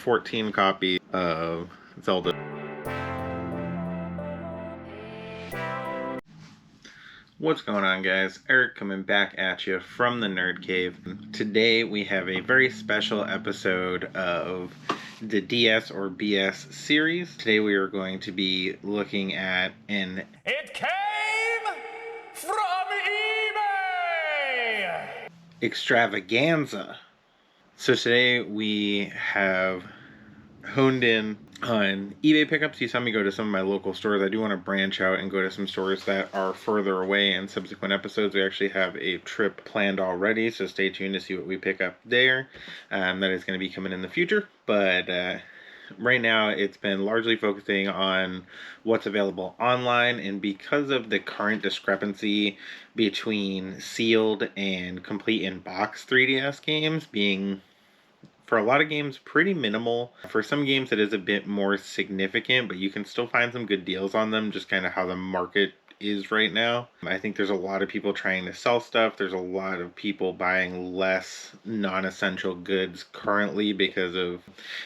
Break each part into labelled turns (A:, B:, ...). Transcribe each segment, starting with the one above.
A: 14 copies of Zelda. What's going on, guys? Eric coming back at you from the Nerd Cave. Today we have a very special episode of the DS or BS series. Today we are going to be looking at an
B: It came from eBay!
A: Extravaganza. So today we have honed in on eBay pickups. You saw me go to some of my local stores. I do want to branch out and go to some stores that are further away in subsequent episodes. We actually have a trip planned already, so stay tuned to see what we pick up there. That is going to be coming in the future, but right now it's been largely focusing on what's available online, and because of the current discrepancy between sealed and complete in box 3DS games being, for a lot of games, pretty minimal. For some games it is a bit more significant, but you can still find some good deals on them, just kind of how the market is right now. I think there's a lot of people trying to sell stuff. There's a lot of people buying less non-essential goods currently because of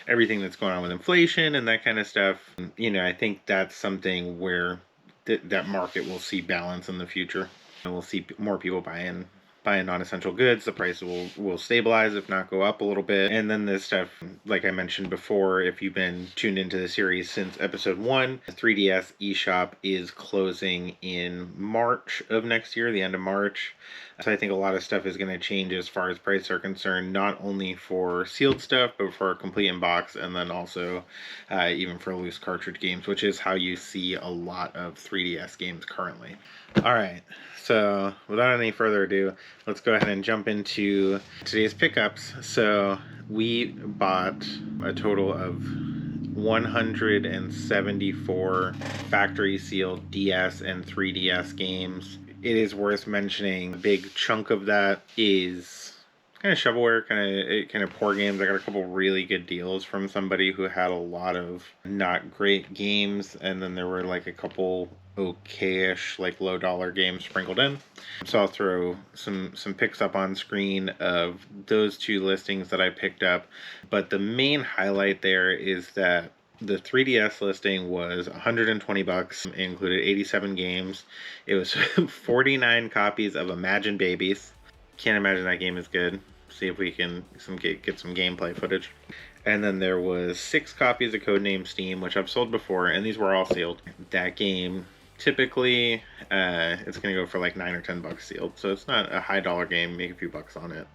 A: everything that's going on with inflation and that kind of stuff. I think that's something where that market will see balance in the future, and we'll see more people buying non-essential goods. The price will stabilize, if not go up a little bit. And then this stuff, like I mentioned before, if you've been tuned into the series since episode 1, the 3DS eShop is closing in March of next year, the end of March. So I think a lot of stuff is going to change as far as price are concerned, not only for sealed stuff, but for complete in box, and then also even for loose cartridge games, which is how you see a lot of 3DS games currently. All right, so without any further ado, let's go ahead and jump into today's pickups. So we bought a total of 174 factory sealed DS and 3DS games. It is worth mentioning a big chunk of that is kind of shovelware, kind of poor games. I got a couple really good deals from somebody who had a lot of not great games, and then there were like a couple okay-ish, like low-dollar games sprinkled in. So I'll throw some picks up on screen of those two listings that I picked up. But the main highlight there is that the 3DS listing was $120. It included 87 games. It was 49 copies of Imagine Babies. Can't imagine that game is good. See if we can get some gameplay footage. And then there was 6 copies of Codename Steam, which I've sold before, and these were all sealed. That game, typically, it's going to go for like $9 or $10 sealed, so it's not a high dollar game. Make a few bucks on it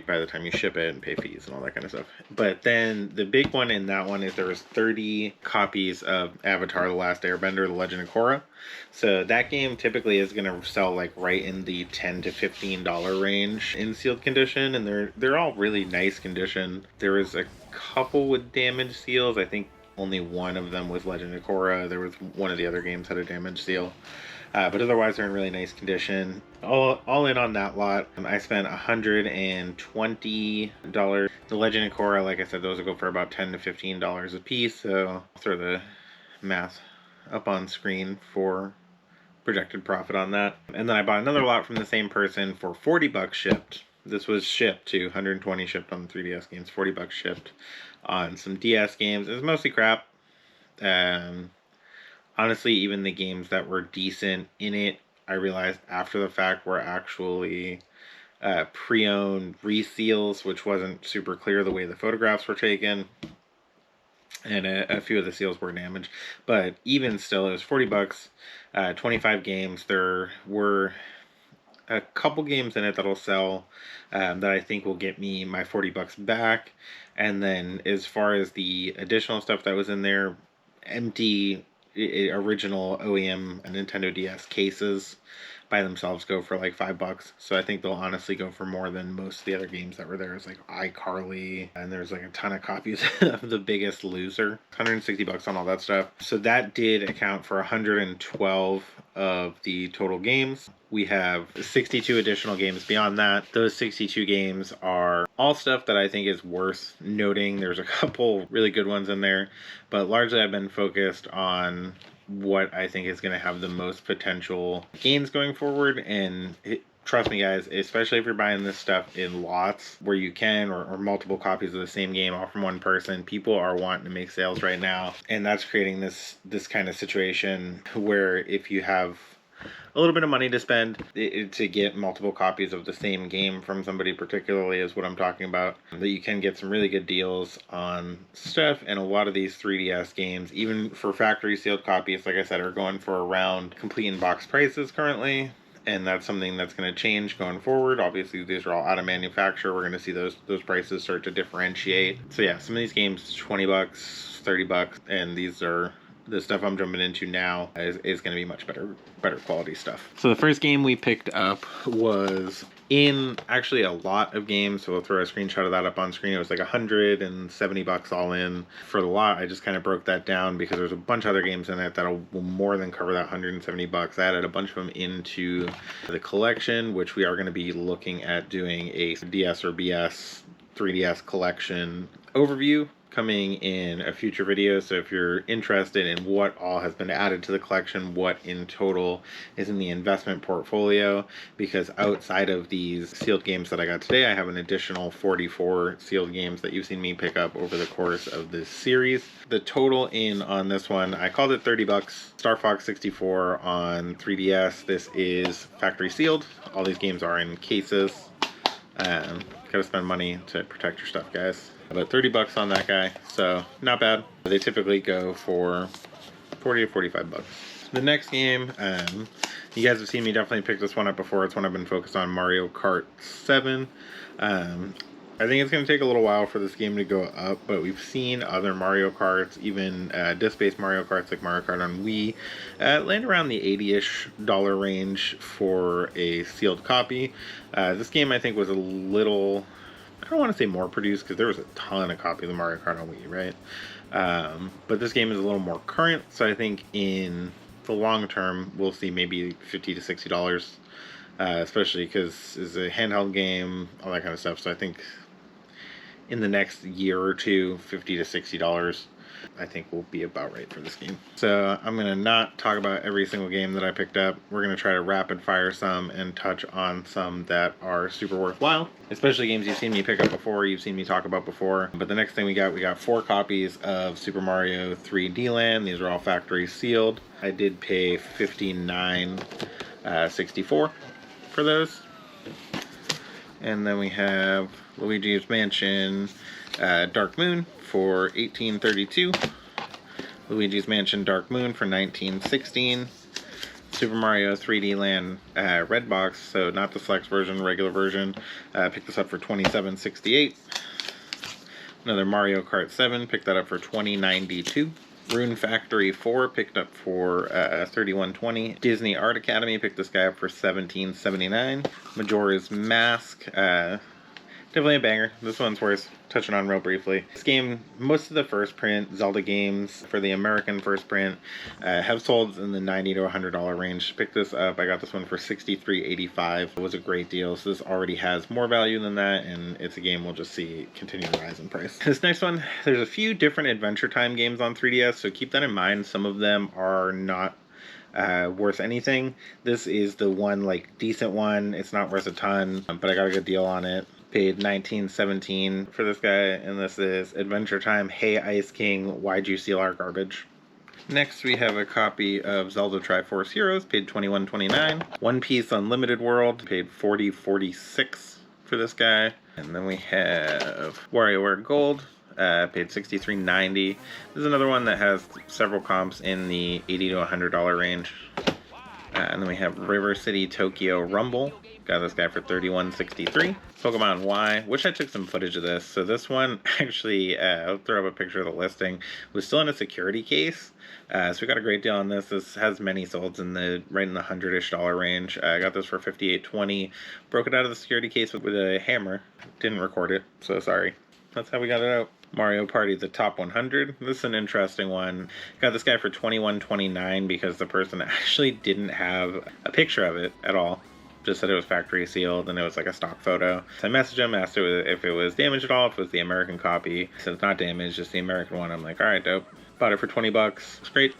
A: by the time you ship it and pay fees and all that kind of stuff. But then the big one in that one is there was 30 copies of Avatar: The Last Airbender: The Legend of Korra. So that game typically is going to sell like right in the $10 to $15 range in sealed condition, and they're all really nice condition. There was a couple with damage seals. I think only one of them was Legend of Korra. There was one of the other games had a damage seal. But otherwise, they're in really nice condition. All in on that lot, I spent $120. The Legend of Korra, like I said, those will go for about $10 to $15 a piece. So I'll throw the math up on screen for projected profit on that. And then I bought another lot from the same person for $40 shipped. This was shipped to 120 shipped on the 3DS games, $40 shipped on some DS games. It was mostly crap. Honestly, even the games that were decent in it, I realized after the fact were actually pre-owned reseals, which wasn't super clear the way the photographs were taken. And a few of the seals were damaged. But even still, it was $40, 25 games. There were a couple games in it that'll sell that I think will get me my $40 back. And then as far as the additional stuff that was in there, empty original OEM Nintendo DS cases by themselves go for like $5. So I think they'll honestly go for more than most of the other games that were there. It's like iCarly, and there's like a ton of copies of The Biggest Loser. $160 on all that stuff. So that did account for 112 of the total games. We have 62 additional games beyond that. Those 62 games are all stuff that I think is worth noting. There's a couple really good ones in there, but largely I've been focused on what I think is going to have the most potential gains going forward. And trust me guys, especially if you're buying this stuff in lots where you can, or multiple copies of the same game all from one person, people are wanting to make sales right now, and that's creating this kind of situation where if you have a little bit of money to spend to get multiple copies of the same game from somebody, particularly, is what I'm talking about, that you can get some really good deals on stuff. And a lot of these 3DS games, even for factory sealed copies, like I said, are going for around complete in box prices currently. And that's something that's going to change going forward. Obviously, these are all out of manufacture. We're going to see those prices start to differentiate. So yeah, some of these games, $20, $30, and these are the stuff I'm jumping into now is going to be much better quality stuff. So the first game we picked up was in actually a lot of games. So we'll throw a screenshot of that up on screen. It was like $170 all in for the lot. I just kind of broke that down because there's a bunch of other games in it that'll more than cover that $170. I added a bunch of them into the collection, which we are going to be looking at doing a DS or BS 3DS collection overview coming in a future video. So if you're interested in what all has been added to the collection, what in total is in the investment portfolio, because outside of these sealed games that I got today, I have an additional 44 sealed games that you've seen me pick up over the course of this series. The total in on this one, I called it $30. Star Fox 64 on 3DS. This is factory sealed. All these games are in cases. Gotta spend money to protect your stuff, guys. About $30 on that guy, so not bad. They typically go for 40 to 45 bucks. The next game, you guys have seen me definitely pick this one up before. It's one I've been focused on, Mario Kart 7. I think it's going to take a little while for this game to go up, but we've seen other Mario Karts, even disc-based Mario Karts like Mario Kart on Wii, land around the $80-ish range for a sealed copy. This game, I think, was a little, I don't want to say more produced, because there was a ton of copies of Mario Kart on Wii, right? But this game is a little more current, so I think in the long term, we'll see maybe $50 to $60, especially because it's a handheld game, all that kind of stuff. So I think in the next year or two, $50 to $60, I think will be about right for this game. So I'm going to not talk about every single game that I picked up. We're going to try to rapid fire some and touch on some that are super worthwhile, especially games you've seen me pick up before, you've seen me talk about before. But the next thing we got 4 copies of Super Mario 3D Land. These are all factory sealed. I did pay $59.64 for those. And then we have Luigi's Mansion Dark Moon for $18.32. Luigi's Mansion Dark Moon for $19.16. Super Mario 3D Land Red Box, so not the Flex version, regular version. Picked this up for $27.68. Another Mario Kart 7, picked that up for $20.92. Rune Factory 4 picked up for $31.20. Disney Art Academy picked this guy up for $17.79. Majora's Mask, definitely a banger. This one's worth touching on real briefly. This game, most of the first print Zelda games for the American first print have sold in the $90 to $100 range. Picked this up. I got this one for $63.85. It was a great deal. So this already has more value than that, and it's a game we'll just see continue to rise in price. This next one, there's a few different Adventure Time games on 3DS, so keep that in mind. Some of them are not worth anything. This is the one, like, decent one. It's not worth a ton, but I got a good deal on it. Paid $19.17 for this guy, and this is Adventure Time Hey Ice King, Why'd You Steal Our Garbage? Next we have a copy of Zelda Triforce Heroes, paid $21.29. One Piece Unlimited World, paid $40.46 for this guy. And then we have WarioWare Gold, paid $63.90. This is another one that has several comps in the $80 to $100 range. And then we have River City Tokyo Rumble. Got this guy for $31.63. Pokemon Y. Wish I took some footage of this. So this one, actually, I'll throw up a picture of the listing, was still in a security case. So we got a great deal on this. This has many solds in the right in the $100-ish range. I got this for $58.20. Broke it out of the security case with a hammer. Didn't record it, so sorry. That's how we got it out. Mario Party, the top 100. This is an interesting one. Got this guy for $21.29 because the person actually didn't have a picture of it at all. Just said it was factory sealed and it was like a stock photo. So I messaged him, asked if it was damaged at all, if it was the American copy. He said it's not damaged, just the American one. I'm like, all right, dope. Bought it for $20. It's great.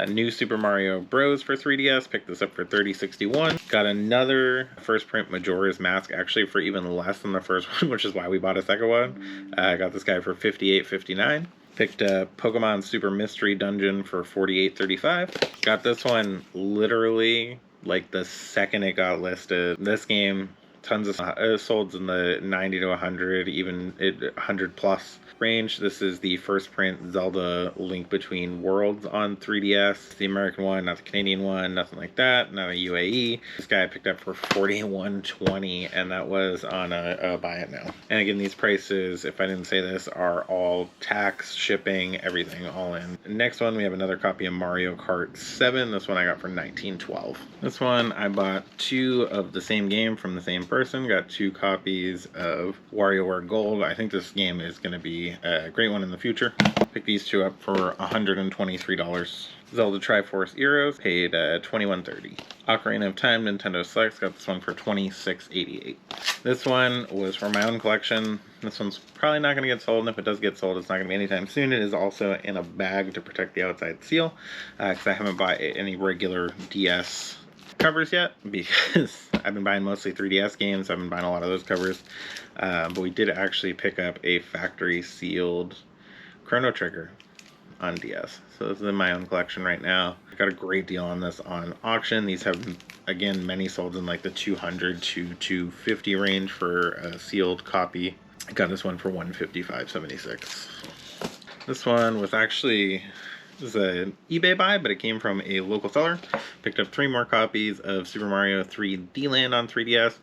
A: New Super Mario Bros. For 3DS. Picked this up for $30.61. Got another first print Majora's Mask, actually for even less than the first one, which is why we bought a second one. I got this guy for $58.59. Picked up Pokemon Super Mystery Dungeon for $48.35. Got this one literally like the second it got listed. This game, tons of sold in the 90 to 100, even 100 plus range. This is the first print Zelda Link Between Worlds on 3DS. The American one, not the Canadian one, nothing like that, not a UAE. This guy I picked up for $41.20, and that was on a buy it now. And again, these prices, if I didn't say this, are all tax, shipping, everything all in. Next one, we have another copy of Mario Kart 7. This one I got for $19.12. This one I bought 2 of the same game from the same person. Got 2 copies of WarioWare Gold. I think this game is going to be a great one in the future. Picked these 2 up for $123. Zelda Triforce Heroes paid $21.30. Ocarina of Time Nintendo Selects got this one for $26.88. This one was for my own collection. This one's probably not going to get sold, and if it does get sold, it's not going to be anytime soon. It is also in a bag to protect the outside seal, because I haven't bought any regular DS covers yet, because I've been buying mostly 3DS games. I've been buying a lot of those covers, but we did actually pick up a factory sealed Chrono Trigger on DS, so this is in my own collection right now. I got a great deal on this on auction. These have, again, many sold in like the 200 to 250 range for a sealed copy. I got this one for $155.76. This one was actually, this is an eBay buy, but it came from a local seller. Picked up 3 more copies of Super Mario 3D Land on 3DS.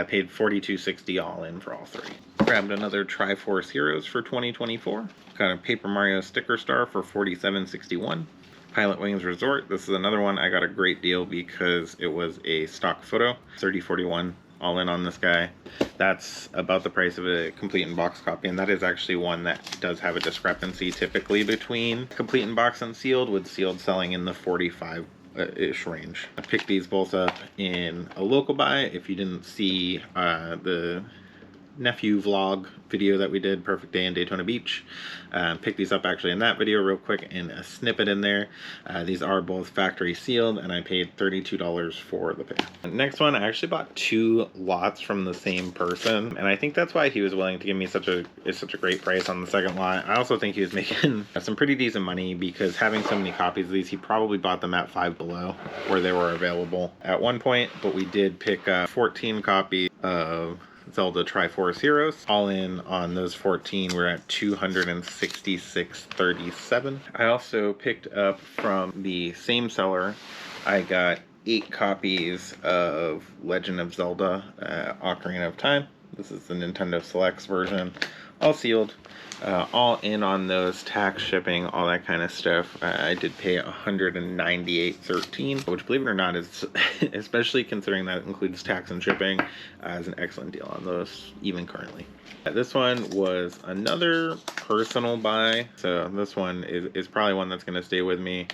A: Paid $42.60 all in for all 3. Grabbed another Triforce Heroes for $20.24. Got a Paper Mario sticker star for $47.61. Pilot Wings Resort. This is another one I got a great deal because it was a stock photo. $30.41 all in on this guy. That's about the price of a complete in box copy, and that is actually one that does have a discrepancy typically between complete in box and sealed, with sealed selling in the 45-ish range. I picked these both up in a local buy. If you didn't see the nephew vlog video that we did, Perfect Day in Daytona Beach, picked these up actually in that video real quick in a snippet in there. These are both factory sealed, and I paid $32 for the pair. Next one, I actually bought 2 lots from the same person, and I think that's why he was willing to give me such a great price on the second lot. I also think he was making some pretty decent money, because having so many copies of these, he probably bought them at Five Below where they were available at one point. But we did pick up 14 copies of Zelda Triforce Heroes. All in on those 14, we're at $266.37. I also picked up from the same seller, I got 8 copies of Legend of Zelda Ocarina of Time. This is the Nintendo Selects version, all sealed. All in on those, tax, shipping, all that kind of stuff. I did pay $198.13, which, believe it or not, is, especially considering that includes tax and shipping, is an excellent deal on those, even currently. This one was another personal buy, so this one is probably one that's going to stay with me.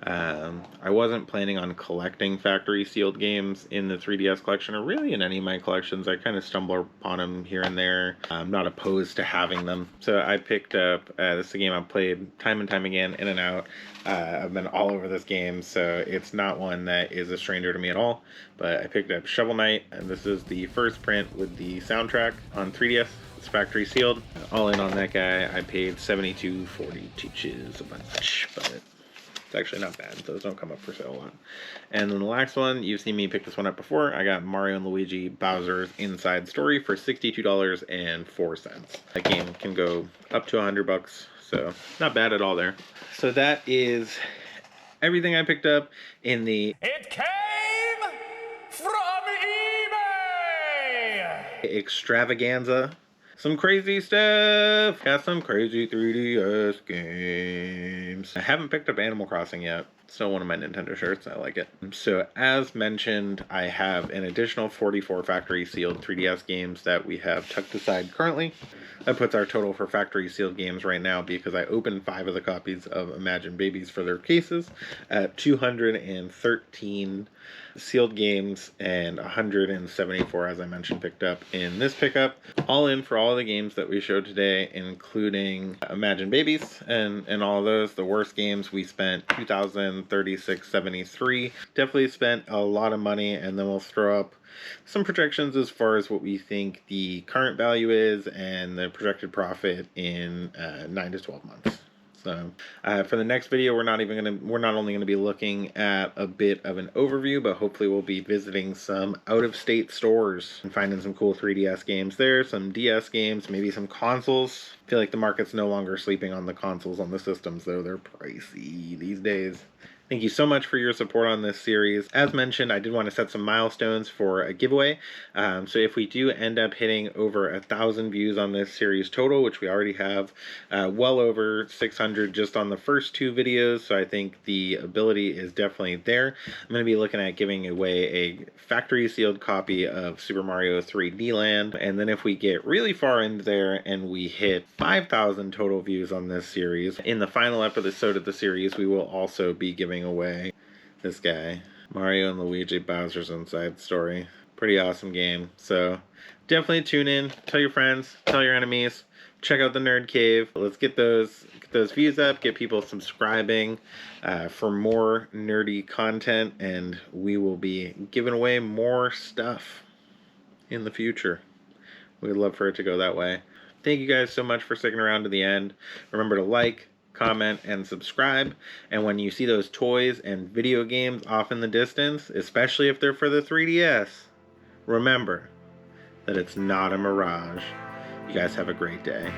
A: I wasn't planning on collecting factory sealed games in the 3DS collection, or really in any of my collections. I kind of stumble upon them here and there. I'm not opposed to having them. So I picked up, this is a game I've played time and time again, in and out. I've been all over this game, so it's not one that is a stranger to me at all. But I picked up Shovel Knight, and this is the first print with the soundtrack on 3DS. It's factory sealed. All in on that guy, I paid $72.40, which is a bunch, but it's actually not bad. Those don't come up for sale a lot. And then the last one, you've seen me pick this one up before. I got Mario and Luigi Bowser's Inside Story for $62.04. That game can go up to $100, so not bad at all there. So that is everything I picked up in the
B: It came from eBay!
A: Extravaganza. Some crazy stuff. Got some crazy 3DS games. I haven't picked up Animal Crossing yet. Still one of my Nintendo shirts. I like it. So as mentioned, I have an additional 44 factory sealed 3DS games that we have tucked aside currently. That puts our total for factory sealed games right now, because I opened 5 of the copies of Imagine Babies for their cases, at 213 sealed games, and 174, as I mentioned, picked up in this pickup. All in for all the games that we showed today, including Imagine Babies and all of those. The worst games, we spent $2,000 $1,036.73. Definitely spent a lot of money, and then we'll throw up some projections as far as what we think the current value is and the projected profit in 9 to 12 months. So for the next video, we're not only gonna be looking at a bit of an overview, but hopefully we'll be visiting some out-of-state stores and finding some cool 3DS games there, some DS games, maybe some consoles. I feel like the market's no longer sleeping on the consoles on the systems, though. They're pricey these days. Thank you so much for your support on this series. As mentioned, I did want to set some milestones for a giveaway. So if we do end up hitting over 1,000 views on this series total, which we already have well over 600 just on the first 2 videos, so I think the ability is definitely there. I'm going to be looking at giving away a factory sealed copy of Super Mario 3D Land. And then if we get really far in there and we hit 5,000 total views on this series, in the final episode of the series, we will also be giving away this guy, Mario and Luigi Bowser's Inside Story. Pretty awesome game. So definitely tune in, tell your friends, tell your enemies, check out the Nerd Cave. Let's get those views up, get people subscribing for more nerdy content, and we will be giving away more stuff in the future. We'd love for it to go that way. Thank you guys so much for sticking around to the end. Remember to like, comment, and subscribe. And when you see those toys and video games off in the distance, especially if they're for the 3DS, remember that it's not a mirage. You guys have a great day.